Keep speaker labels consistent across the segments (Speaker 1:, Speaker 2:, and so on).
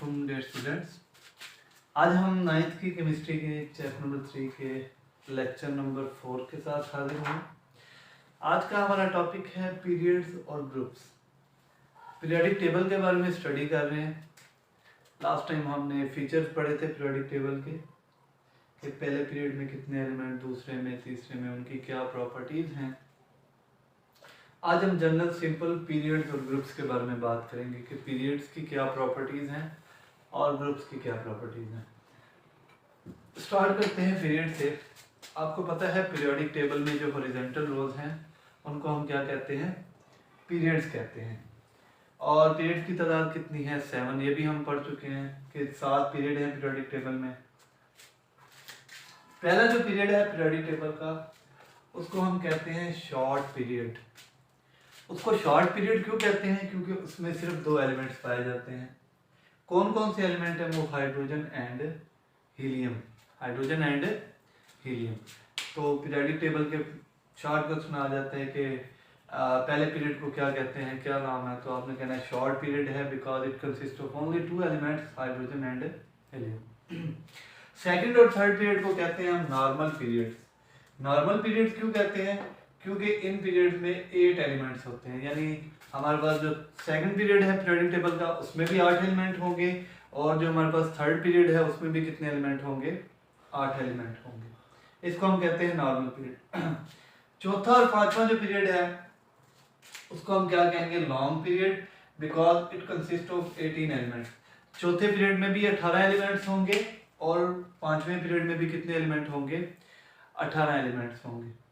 Speaker 1: Dear students, आज हम ninth की केमिस्ट्री के चैप्टर नंबर 3 के लेक्चर नंबर 4 के साथ हाजिर हुए। आज का हमारा टॉपिक है पीरियड्स और ग्रुप्स। पीरियोडिक टेबल के बारे में स्टडी कर रहे हैं। लास्ट टाइम हमने फीचर्स पढ़े थे पीरियोडिक टेबल के कि पहले पीरियड में कितने एलिमेंट, दूसरे में, तीसरे में उनकी क्या प्रॉपर्टीज हैं। आज हम जनरल सिंपल पीरियड्स और ग्रुप्स के बारे में बात करेंगे कि पीरियड्स की क्या प्रॉपर्टीज हैं और ग्रुप्स की क्या प्रॉपर्टीज हैं। स्टार्ट करते हैं पीरियड से। आपको पता है पीरियोडिक टेबल में जो हॉरिजॉन्टल रोज हैं उनको हम क्या कहते हैं? पीरियड्स कहते हैं। और पीरियड्स की तादाद कितनी है? 7। ये भी हम पढ़ चुके हैं कि 7 पीरियड हैं पीरियोडिक टेबल में। पहला जो पीरियड है पीरियोडिक टेबल का उसको हम कहते हैं शॉर्ट पीरियड। उसको शॉर्ट पीरियड क्यों कहते हैं? क्योंकि उसमें सिर्फ 2 एलिमेंट्स पाए जाते हैं। कौन कौन से एलिमेंट हैं वो? Hydrogen and helium. Hydrogen and helium. तो पीरियोडिक टेबल के शॉर्ट क्वेश्चन आ जाते हैं कि पहले पीरियड को क्या कहते हैं, क्या नाम है? तो आपने कहना है शॉर्ट पीरियड है because it consist of only 2 elements, hydrogen and helium. Second और थर्ड पीरियड को कहते हैं हम नॉर्मल पीरियड। नॉर्मल पीरियड क्यों कहते हैं? क्योंकि इन पीरियड में 8 एलिमेंट्स होते हैं। यानी हमारे पास जो सेकंड पीरियड है पीरियोडिक टेबल का उसमें भी 8 एलिमेंट होंगे और जो हमारे पास थर्ड पीरियड है उसमें भी कितने एलिमेंट होंगे? 8 एलिमेंट होंगे। इसको हम कहते हैं नॉर्मल पीरियड। चौथा और पांचवा जो पीरियड है उसको हम क्या कहेंगे? Long period because it consist of 18 element. चौथे पीरियड में भी 18 एलिमेंट्स होंगे और पांचवें पीरियड में भी कितने एलिमेंट होंगे? 18 एलिमेंट्स होंगे।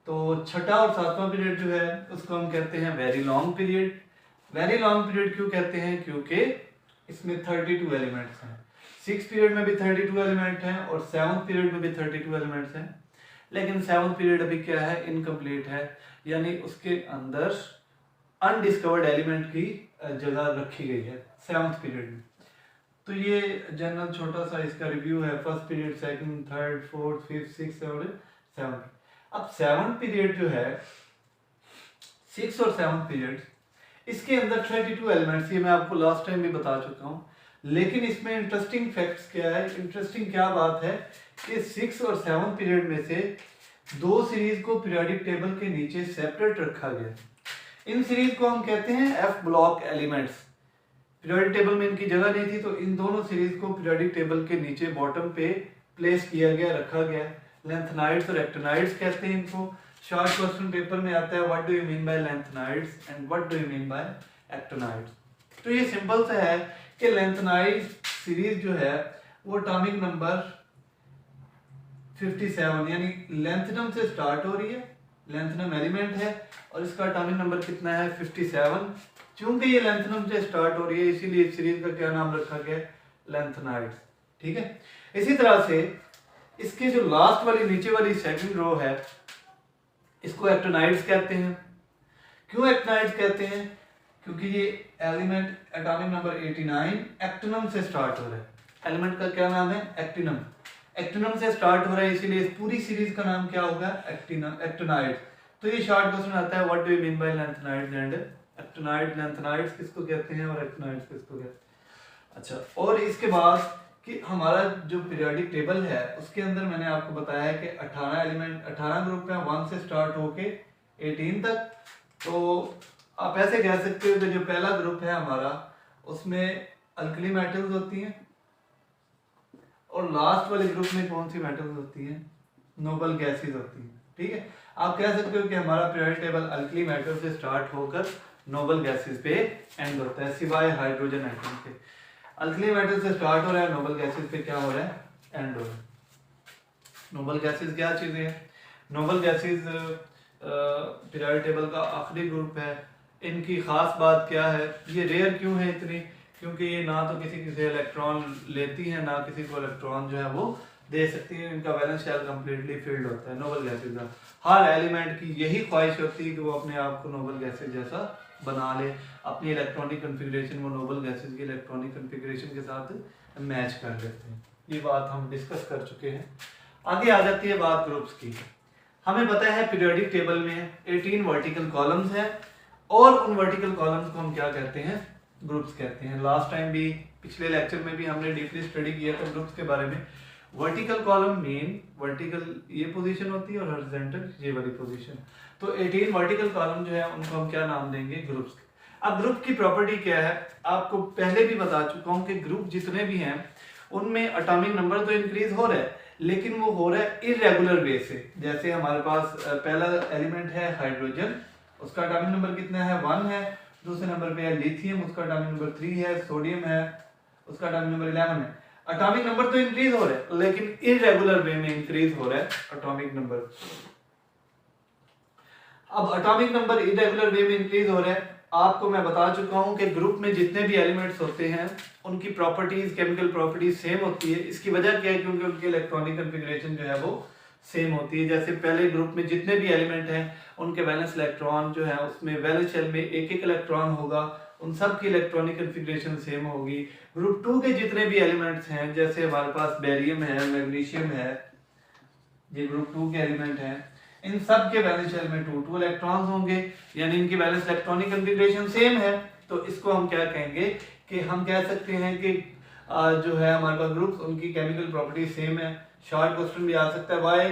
Speaker 1: तो छठा और सातवां पीरियड जो है उसको हम कहते हैं very long period. Very long period क्यों कहते हैं? क्योंकि इसमें 32 एलिमेंट्स हैं। 6 पीरियड में भी 32 एलिमेंट हैं और 7th पीरियड में भी 32 एलिमेंट्स हैं। लेकिन 7th पीरियड अभी क्या है? इनकम्प्लीट है, यानी उसके अंदर अनडिस्कवर्ड एलिमेंट की जगह रखी गई है 7th पीरियड में। तो ये जनरल छोटा सा इसका रिव्यू है। First period, second, third, fourth, fifth, sixth और 7th। अब 7th पीरियड जो है, 6 और 7th पीरियड, इसके अंदर 32 एलिमेंट्स, ये मैं आपको लास्ट टाइम भी बता चुका हूँ। लेकिन इसमें इंटरेस्टिंग फैक्ट्स क्या है, इंटरेस्टिंग क्या बात है कि 6 और 7th पीरियड में से 2 सीरीज को पीरियोडिक टेबल के नीचे सेपरेट रखा गया। इन सीरीज को हम कहते हैं F block elements. Periodic table में इनकी जगह नहीं थी तो इन दोनों सीरीज को पीरियोडिक टेबल के नीचे बॉटम पे प्लेस किया गया, रखा गया। लेंथनाइड्स और एक्टिनाइड्स कहते हैं इनको। शॉर्ट क्वेश्चन पेपर में आता है what do you mean by lanthanides and what do you mean by actinides. तो ये सिंपल सा है कि लेंथनाइड सीरीज जो है वो एटॉमिक नंबर 57 यानी लेंथनम से स्टार्ट हो रही है। लेंथनम एलिमेंट है और इसका एटॉमिक नंबर कितना है? 57। चूंकि ये लेंथनम से स्टार्ट हो रही है इसीलिए इस सीरीज का क्या नाम रखा गया? लेंथनाइड्स। ठीक है। इसी तरह से इसके जो लास्ट वाली नीचे वाली सेकंड रो है इसको एक्टिनाइड्स कहते हैं। क्यों एक्टिनाइड्स कहते हैं? क्योंकि ये एलिमेंट एटॉमिक नंबर 89 एक्टिनम से स्टार्ट हो रहा है। एलिमेंट का क्या नाम है? एक्टिनम। एक्टिनम से स्टार्ट हो रहा है इसीलिए इस पूरी सीरीज का नाम क्या होगा? एक्टिनाइड्स। तो ये शॉर्ट क्वेश्चन आता है what do you mean by lanthanides and actinide. Lanthanides किसको कहते हैं और एक्टिनाइड्स किसको कहते हैं? अच्छा, और इसके बाद कि हमारा जो पीरियोडिक टेबल है उसके अंदर मैंने आपको बताया है कि 18 एलिमेंट, 18 ग्रुप हैं 1 से स्टार्ट होके 18 तक। तो आप ऐसे कह सकते हो कि जो पहला ग्रुप है हमारा उसमें अल्कली मेटल्स होती हैं और लास्ट वाले ग्रुप में कौन सी मेटल्स होती हैं? नोबल गैसेस होती हैं। ठीक है। आप कह सकते हो कि हमारा पीरियोडिक टेबल अल्कली मेटल से स्टार्ट होकर नोबल गैसेस पे एंड होता है, सिवाय हाइड्रोजन एटम के। अल्कली मेटल से स्टार्ट हो रहा है, नोबल गैसेस पे क्या हो रहा है? एंड हो रहा है। नोबल गैसेस क्या चीजें हैं? नोबल गैसेस पीरियोडिक टेबल का आखिरी ग्रुप है। इनकी खास बात क्या है? ये रेयर क्यों है इतनी? क्योंकि ये ना तो किसी से इलेक्ट्रॉन लेती है ना किसी को इलेक्ट्रॉन जो है वो दे सकती है। इनका वैलेंस शेल कंप्लीटली फिल्ड होता है नोबल गैसेस का। हर एलिमेंट की यही ख्वाहिश होती है कि वो अपने आप को नोबल गैसेस जैसा बना ले, अपनी इलेक्ट्रॉनिक कन्फिग्रेशन वो नोबल गैसेस की इलेक्ट्रॉनिक कन्फिग्रेशन के साथ मैच कर लेते हैं। ये बात हम डिस्कस कर चुके हैं। आगे आ जाती है बात ग्रुप्स की। हमें पता है पीरियोडिक टेबल में 18 वर्टिकल कॉलम्स हैं और उन वर्टिकल कॉलम्स को हम क्या कहते हैं? ग्रुप्स कहते हैं। लास्ट टाइम भी, पिछले लेक्चर में भी हमने डीपली स्टडी किया था ग्रुप्स के बारे में। वर्टिकल कॉलम मेन, वर्टिकल ये पोजीशन होती है और हॉरिजॉन्टल ये वाली पोजीशन। तो 18 वर्टिकल कॉलम जो है उनको हम क्या नाम देंगे? ग्रुप्स। अब ग्रुप की प्रॉपर्टी क्या है? आपको पहले भी बता चुका हूं कि ग्रुप जितने भी हैं उनमें एटॉमिक नंबर तो इंक्रीज हो रहा है, लेकिन वो हो रहा है इरेगुलर वे से। जैसे हमारे पास पहला एलिमेंट है हाइड्रोजन, उसका एटॉमिक नंबर कितना है? 1 है। दूसरे नंबर पे है लिथियम, उसका एटॉमिक नंबर 3 है। सोडियम है, उसका एटॉमिक नंबर 11 है। एटॉमिक नंबर तो इंक्रीज हो रहा है, लेकिन इरेगुलर वे में इंक्रीज हो रहा है एटॉमिक नंबर। अब एटॉमिक नंबर इरेगुलर वे में इंक्रीज हो रहा है। आपको मैं बता चुका हूं कि ग्रुप में जितने भी एलिमेंट्स होते हैं उनकी प्रॉपर्टीज, केमिकल प्रॉपर्टीज सेम होती है। इसकी वजह क्या है? क्योंकि उनकी इलेक्ट्रॉनिक कॉन्फ़िगरेशन जो है वो सेम होती है। जैसे पहले ग्रुप में जितने भी एलिमेंट हैं उनके वैलेंस इलेक्ट्रॉन जो है उसमें वैलेंस शेल में एक एक इलेक्ट्रॉन होगा, उन सब की इलेक्ट्रॉनिक कॉन्फ़िगरेशन सेम होगी। ग्रुप 2 के जितने भी एलिमेंट्स हैं, जैसे हमारे पास बेरियम है, मैग्नीशियम है, ये ग्रुप 2 के एलिमेंट हैं, इन सब के वैलेंस शेल में 2 2 इलेक्ट्रॉन्स होंगे, यानी इनकी वैलेंस इलेक्ट्रॉनिक कॉन्फ़िगरेशन सेम है। तो इसको हम क्या कहेंगे कि हम कह सकते हैं कि जो है हमारे पास ग्रुप्स, उनकी केमिकल प्रॉपर्टी सेम है। शॉर्ट क्वेश्चन भी आ सकता है, why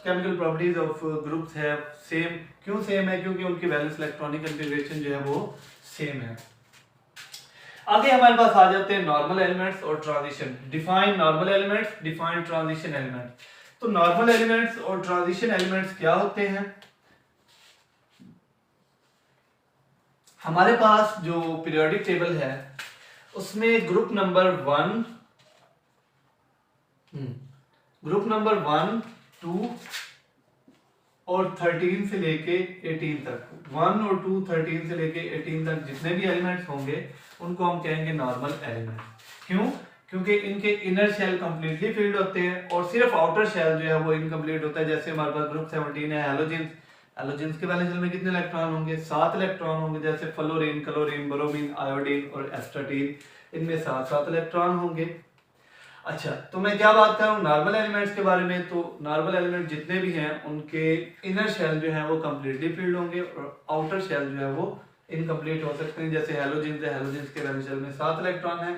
Speaker 1: chemical properties of groups है सेम। क्यों सेम है? क्योंकि उनकी वैलेंस इलेक्ट्रॉनिक कॉन्फ़िगरेशन जो है वो सेम है। आगे हमारे पास आ जाते हैं नॉर्मल एलिमेंट्स और transition. Define normal elements, define transition elements. तो नॉर्मल एलिमेंट्स और ट्रांजिशन एलिमेंट्स क्या होते हैं? हमारे पास जो पीरियोडिक टेबल है उसमें ग्रुप नंबर 1, ग्रुप नंबर 1, 2 और 13 से लेके 18 तक, 1 और 2, 13 से लेके 18 तक जितने भी एलिमेंट्स होंगे उनको हम कहेंगे नॉर्मल एलिमेंट। क्यों? क्योंकि इनके इनर शेल कंप्लीटली फिल्ड होते हैं और सिर्फ आउटर शेल जो है वो इनकम्प्लीट होता है। जैसे हमारे पास ग्रुप 17 है हैलोजेंस, हैलोजेंस के वैलेंस शेल में कितने इलेक्ट्रॉन होंगे? 7 इलेक्ट्रॉन होंगे। जैसे फ्लोरीन, क्लोरीन, ब्रोमीन, आयोडीन और एस्टाटीन, इनमें 7 इलेक्ट्रॉन होंगे। अच्छा, तो मैं क्या बात कर रहा हूँ नॉर्मल एलिमेंट्स के बारे में। तो नॉर्मल एलिमेंट जितने भी हैं उनके इनर शेल जो है वो कंप्लीटली फिल्ड होंगे और आउटर शेल जो है वो इनकम्प्लीट हो सकते हैं। जैसे हैलोजेंस है, हैलोजेंस के वैलेंस शेल में 7 इलेक्ट्रॉन है।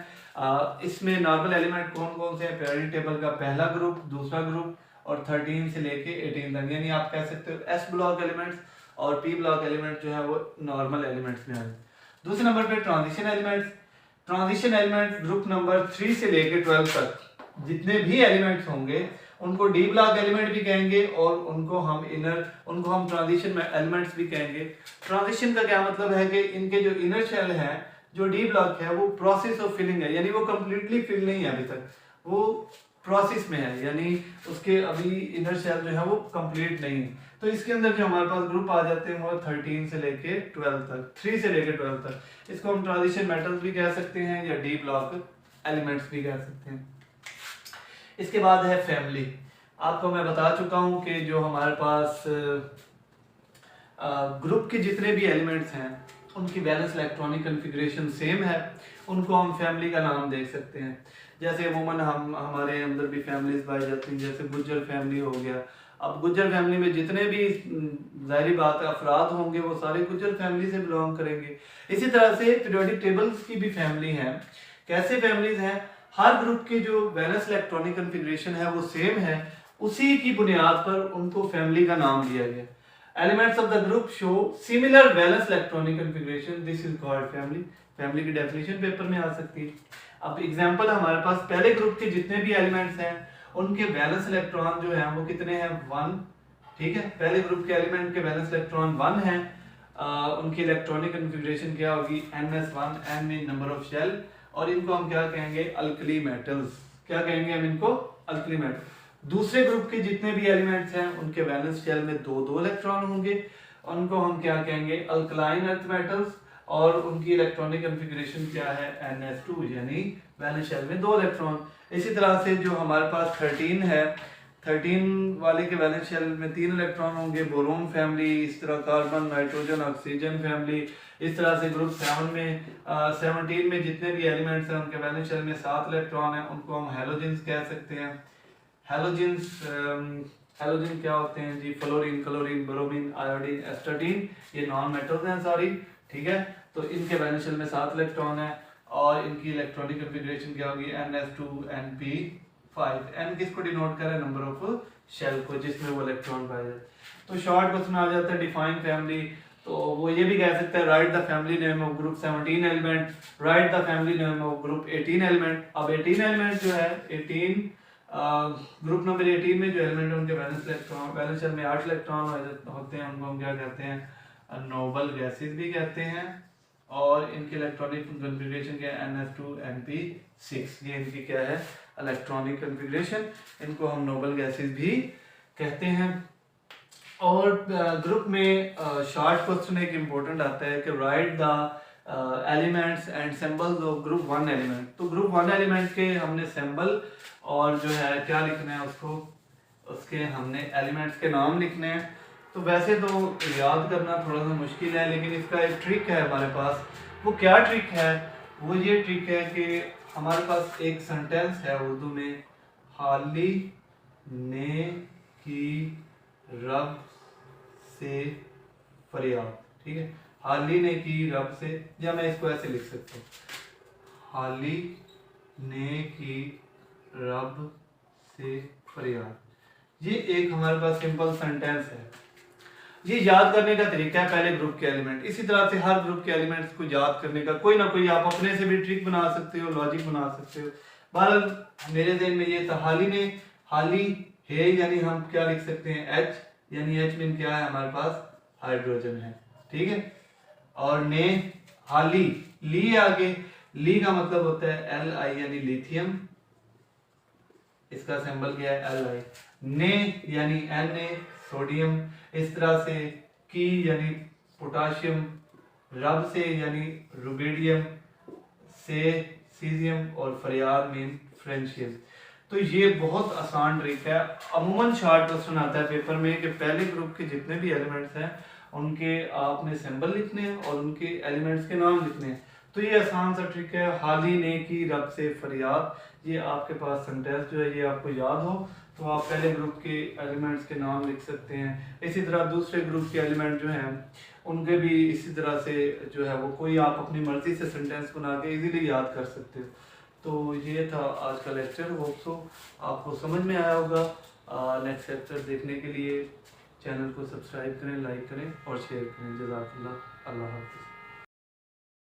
Speaker 1: इसमें नॉर्मल एलिमेंट कौन कौन से हैं? पीरियोडिक टेबल का पहला ग्रुप, दूसरा ग्रुप और 13 से लेके 18 तक, यानी आप कह सकते हो एस ब्लॉक एलिमेंट्स और पी ब्लॉक एलिमेंट जो है वो नॉर्मल एलिमेंट्स में आए। दूसरे नंबर पे transition elements. Transition element group number 3 से लेके 12 तक जितने भी एलिमेंट्स होंगे उनको डी ब्लॉक एलिमेंट भी कहेंगे और उनको हम ट्रांजिशन एलिमेंट्स भी कहेंगे। ट्रांजिशन का क्या मतलब है कि इनके जो इनर शेल है, जो डी ब्लॉक है, वो प्रोसेस ऑफ फिलिंग है, यानी वो कंप्लीटली फिल नहीं है अभी तक, वो प्रोसेस में है, यानी उसके अभी इनर शेल जो है वो कंप्लीट नहीं है। तो इसके अंदर जो हमारे पास ग्रुप आ जाते हैं वो 13 से लेके 12 तक, 3 से लेके 12 तक। इसको हम ट्रांजिशन मेटल्स भी कह सकते हैं या डी ब्लॉक एलिमेंट्स भी कह सकते हैं। इसके बाद है फैमिली। आपको मैं बता चुका हूं कि जो हमारे पास ग्रुप के जितने भी एलिमेंट्स हैं उनकी वैलेंस इलेक्ट्रॉनिक कॉन्फ़िगरेशन सेम है, उनको हम फैमिली का नाम दे सकते हैं। जैसे अमूमन हमारे अंदर भी फैमिलीज पाई जाती हैं, जैसे गुज्जर फैमिली हो गया। अब गुज्जर फैमिली में जितने भी जाहिर बात है अफराद होंगे वो सारे गुज्जर फैमिली से बिलोंग करेंगे। इसी तरह से पीरियोडिक टेबल्स की भी फैमिली है। कैसे फैमिलीज हैं? हर ग्रुप की जो वैलेंस इलेक्ट्रॉनिक कॉन्फ़िगरेशन है वो सेम है, उसी की बुनियाद पर उनको फैमिली का नाम दिया गया। Elements of the group show similar valence electronic configuration, this is called family. Family की डेफिनेशन पेपर में आ सकती है। अब एग्जांपल हमारे पास पहले ग्रुप के जितने भी एलिमेंट्स हैं उनके वैलेंस इलेक्ट्रॉन जो हैं वो कितने हैं? 1। ठीक है, पहले ग्रुप के एलिमेंट के वैलेंस इलेक्ट्रॉन 1 हैं। उनकी इलेक्ट्रॉनिक कॉन्फ़िगरेशन क्या होगी? ns1, n में नंबर ऑफ शेल, और इनको हम क्या कहेंगे? Alkali metals. क्या कहेंगे हम इनको? Alkali metal. दूसरे ग्रुप के जितने भी एलिमेंट्स हैं उनके वैलेंस शेल में 2 इलेक्ट्रॉन होंगे, उनको हम क्या कहेंगे? अल्कलाइन अर्थ मेटल्स, और उनकी इलेक्ट्रॉनिक कॉन्फ़िगरेशन क्या है? ns2, यानी वैलेंस शेल में 2 इलेक्ट्रॉन। इसी तरह से जो हमारे पास 13 है, 13 वाले के वैलेंस शेल में 3 इलेक्ट्रॉन होंगे, बोरोन फैमिली। इस तरह कार्बन, नाइट्रोजन, ऑक्सीजन फैमिली। इस तरह से ग्रुप 7 में 17 में जितने भी एलिमेंट्स हैं उनके वैलेंस शेल में 7 इलेक्ट्रॉन हैं, उनको हम हैलोजेंस कह सकते हैं। हैलोजेंस हैलोजन क्या होते हैं जी? Fluorine, chlorine, bromine, iodine, astatine, ये नॉन मेटल्स हैं सारी, ठीक है। तो इनके वैलेंस शेल में 7 इलेक्ट्रॉन है और इनकी इलेक्ट्रॉनिक कॉन्फ़िगरेशन क्या होगी? NS2Np5। n किसको डिनोट कर रहा है? नंबर ऑफ शेल को जिसमें वो इलेक्ट्रॉन पाए जाते हैं। तो शॉर्ट क्वेश्चन आ जाता है डिफाइन फैमिली, तो वो ये भी कह सकता है right the family name of group 17 element, right the family name of group 18 element. अब 18 एलिमेंट जो है 18 ग्रुप नंबर 18 में जो एलिमेंट है उनके वैलेंस शेल में 8 इलेक्ट्रॉन होते हैं, उनको हम क्या कहते हैं? नोबल गैसेस भी कहते हैं। और इनकी इलेक्ट्रॉनिक कॉन्फ़िगरेशन क्या है? NS2Np6, ये इनकी क्या है? Electronic configuration. इनको हम नोबल गैसेस भी कहते हैं। और ग्रुप में शॉर्ट क्वेश्चन एक इम्पोर्टेंट आता है कि right the elements and symbols of group 1 element. तो ग्रुप 1 एलिमेंट के हमने सिंबल और जो है क्या लिखना है उसको, उसके हमने एलिमेंट्स के नाम लिखने हैं। तो वैसे तो याद करना थोड़ा सा मुश्किल है, लेकिन इसका एक ट्रिक है हमारे पास। वो क्या ट्रिक है? वो ये ट्रिक है कि हमारे पास एक सेंटेंस है उर्दू में, हाली ने की रब से फरियाद, ठीक है। हाली ने की रब से, या मैं इसको ऐसे लिख सकता हूँ, हाली ने की रब से फरियाद। ये एक हमारे पास सिंपल सेंटेंस है। ये याद करने का तरीका है पहले ग्रुप के एलिमेंट। इसी तरह से हर ग्रुप के एलिमेंट्स को याद करने का कोई ना कोई आप अपने से भी ट्रिक बना सकते हो, लॉजिक बना सकते हो। बहरहाल मेरे ज़हन में ये था, हाली ने, हाली है यानी हम क्या लिख सकते हैं? H, यानी H में क्या है? हमारे पास हाइड्रोजन है, ठीक है। और ने, हाली, ली आगे, ली का मतलब होता है Li यानी लिथियम, इसका सिंबल क्या है? Li। ने यानी Na सोडियम, इस तरह से की यानी पोटाशियम, रब से यानी रुबिडियम, से सीजियम और फरियाद मीन फ्रेंशियम। तो ये बहुत आसान ट्रिक है। अमूमन शॉर्ट क्वेश्चन आता है पेपर में कि पहले ग्रुप के जितने भी एलिमेंट्स हैं उनके आपने सिंबल लिखने हैं और उनके एलिमेंट्स के नाम लिखने हैं। तो ये आसान सा ट्रिक है, हाली ने की रब से फरियाद। ये आपके पास सेंटेंस जो है ये आपको याद हो तो आप पहले ग्रुप के एलिमेंट्स के नाम लिख सकते हैं। इसी तरह दूसरे ग्रुप के एलिमेंट जो हैं उनके भी इसी तरह से जो है वो कोई आप अपनी मर्जी से सेंटेंस बना के इजीली याद कर सकते हो। तो ये था आज का लेक्चर। होप सो आपको समझ में आया होगा। नेक्स्ट लेक्चर देखने के लिए चैनल को सब्सक्राइब करें, लाइक करें और शेयर करें। जज़ाकल्लाह, अल्लाह हाफ़िज़।